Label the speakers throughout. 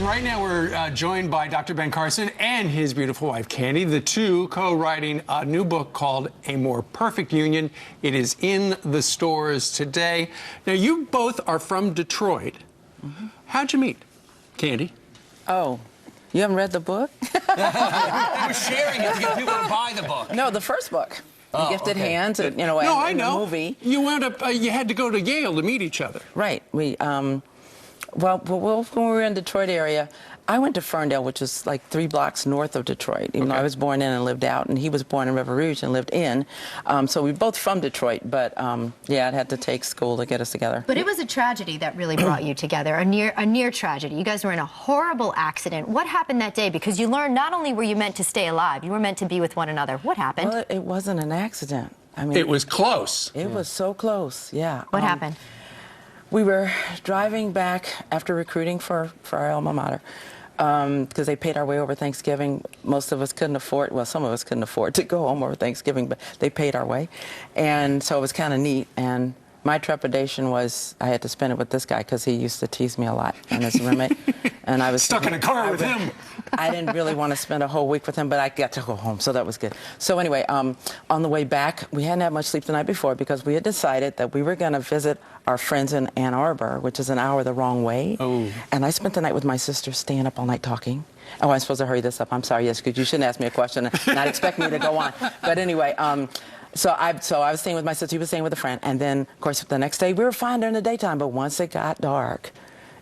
Speaker 1: right now we're joined by Dr. Ben Carson and his beautiful wife, Candy, the two co-writing a new book called A More Perfect Union. It is in the stores today. Now, you both are from Detroit. Mm-hmm. How'd you meet, Candy?
Speaker 2: Oh, you haven't read the book?
Speaker 3: We're sharing it to get people to buy the book.
Speaker 2: No, the first book.
Speaker 3: Oh,
Speaker 2: Gifted
Speaker 3: okay.
Speaker 2: Hands, and, you know,
Speaker 1: No,
Speaker 2: and,
Speaker 1: I know.
Speaker 2: the movie.
Speaker 1: You wound up, you had to go to Yale to meet each other.
Speaker 2: Right. Well, when we were in the Detroit area, I went to Ferndale, which is like 3 blocks north of Detroit, even though I was born in and lived out, and he was born in River Rouge and lived in. So we were both from Detroit, but yeah, I'd had to take school to get us together.
Speaker 4: But it was a tragedy that really brought you together, a near tragedy. You guys were in a horrible accident. What happened that day? Because you learned not only were you meant to stay alive, you were meant to be with one another. What happened?
Speaker 2: Well, it wasn't an accident. I mean,
Speaker 1: It was close.
Speaker 2: It was so close, yeah.
Speaker 4: What happened?
Speaker 2: We were driving back after recruiting for our alma mater because they paid our way over Thanksgiving. Most of us couldn't afford, well, some of us couldn't afford to go home over Thanksgiving, but they paid our way. And so it was kind of neat. And my trepidation was I had to spend it with this guy because he used to tease me a lot, and his roommate. And I was
Speaker 1: Stuck in a car with him.
Speaker 2: I didn't really want to spend a whole week with him, but I got to go home, so that was good. So anyway, on the way back, we hadn't had much sleep the night before because we had decided that we were going to visit our friends in Ann Arbor, which is an hour the wrong way. Oh. And I spent the night with my sister staying up all night talking. Oh, I'm supposed to hurry this up. I'm sorry, yes, because you shouldn't ask me a question and not expect me to go on. But anyway, so I was staying with my sister, he was staying with a friend, and then, of course, the next day we were fine during the daytime, but once it got dark,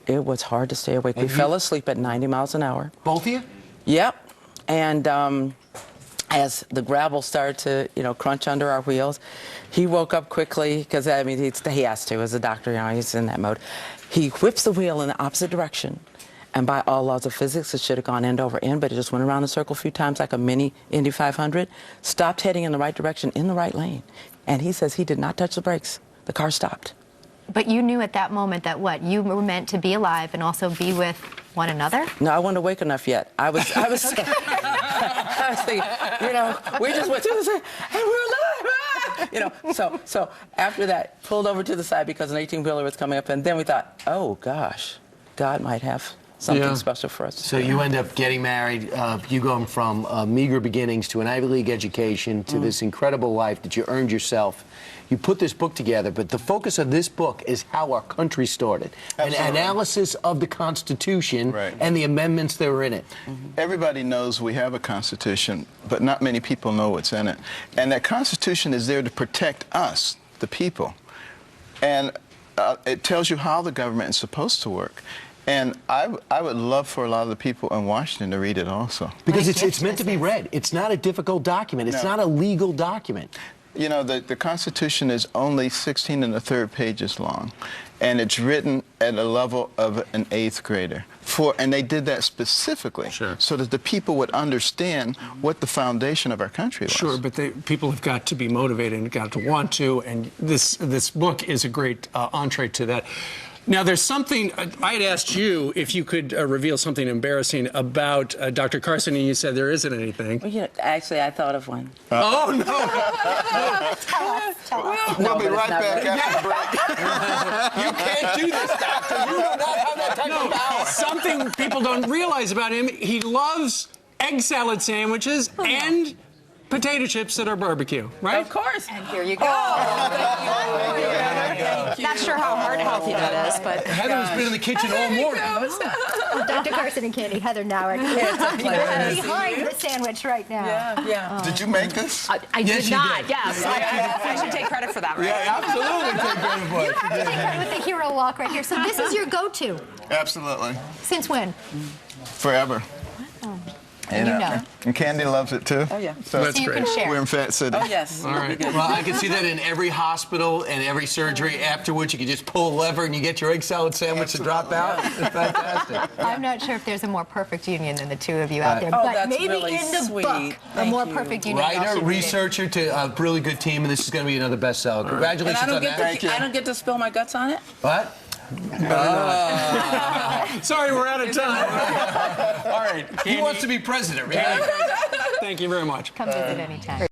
Speaker 2: it was hard to stay awake. We fell asleep at 90 miles an hour.
Speaker 3: Both of you?
Speaker 2: Yep. And as the gravel started to, you know, crunch under our wheels, he woke up quickly because, I mean, he has to. As a doctor, you know, he's in that mode. He whips the wheel in the opposite direction. And by all laws of physics, it should have gone end over end, but it just went around in a circle a few times like a mini Indy 500, stopped heading in the right direction, in the right lane. And he says he did not touch the brakes. The car stopped.
Speaker 4: But you knew at that moment that what? You were meant to be alive and also be with one another?
Speaker 2: No, I wasn't awake enough yet. I was I was thinking, you know, we just went to the side and we're alive. Ah! You know, so after that, pulled over to the side because an 18-wheeler was coming up, and then we thought, oh gosh, God might have something special for us.
Speaker 3: So you end up getting married, you going from meager beginnings to an Ivy League education to this incredible life that you earned yourself. You put this book together, but the focus of this book is how our country started. Absolutely. An analysis of the Constitution and the amendments that were in it.
Speaker 5: Everybody knows we have a Constitution, but not many people know what's in it. And that Constitution is there to protect us, the people. And it tells you how the government is supposed to work. And I would love for a lot of the people in Washington to read it also.
Speaker 3: Because it's meant to be read. It's not a difficult document. It's not a legal document.
Speaker 5: You know, the Constitution is only 16 1/3 pages long, and it's written at a level of an 8th grader. And they did that specifically so that the people would understand what the foundation of our country was.
Speaker 1: Sure, but people have got to be motivated and got to want to, and this book is a great entree to that. Now, there's something, I had asked you if you could reveal something embarrassing about Dr. Carson, and you said there isn't anything.
Speaker 2: Well, you know, actually, I thought of one.
Speaker 1: Oh, no!
Speaker 4: Tell us.
Speaker 5: We'll be right back after the break.
Speaker 3: You can't do this, doctor. You do not have that type of power.
Speaker 1: Something people don't realize about him, he loves egg salad sandwiches and potato chips that are barbecue, right?
Speaker 2: Of course.
Speaker 4: And here you go. Thank you. Not sure how heart healthy that is, but
Speaker 3: Heather's been in the kitchen all morning.
Speaker 4: Dr. Carson and Candy, Heather now are behind the sandwich right now.
Speaker 2: Yeah.
Speaker 5: Did you make this?
Speaker 6: I did not, yes. I should take credit for that, right?
Speaker 3: Yeah, absolutely take credit for
Speaker 4: You
Speaker 3: it.
Speaker 4: have to take credit with the hero walk right here. So this is your go-to.
Speaker 5: Absolutely.
Speaker 4: Since when?
Speaker 5: Forever.
Speaker 4: And you know.
Speaker 5: And Candy loves it too.
Speaker 2: Oh, yeah.
Speaker 5: So
Speaker 1: That's
Speaker 4: you
Speaker 1: great.
Speaker 4: can share.
Speaker 5: we're in Fat City.
Speaker 2: Oh, yes.
Speaker 1: All right.
Speaker 3: Well, I can see that in every hospital and every surgery. Afterwards, you can just pull a lever and you get your egg salad sandwich to drop out. It's fantastic.
Speaker 4: I'm not sure if there's a more perfect union than the two of you out there,
Speaker 2: Oh,
Speaker 4: but
Speaker 2: that's
Speaker 4: maybe
Speaker 2: really
Speaker 4: in the
Speaker 2: sweet.
Speaker 4: book, a
Speaker 2: Thank
Speaker 4: more
Speaker 2: you.
Speaker 4: perfect union. y'all
Speaker 3: Writer,
Speaker 4: should read it.
Speaker 3: researcher to a really good team, and this is going to be another bestseller.
Speaker 2: And
Speaker 3: Congratulations
Speaker 2: I don't
Speaker 3: on
Speaker 2: get
Speaker 3: that.
Speaker 2: to, I don't get to spill my guts on it?
Speaker 3: What?
Speaker 1: Sorry, we're out of time. All right.
Speaker 3: He wants to be president, right?
Speaker 1: Thank you very much.
Speaker 4: Come visit anytime.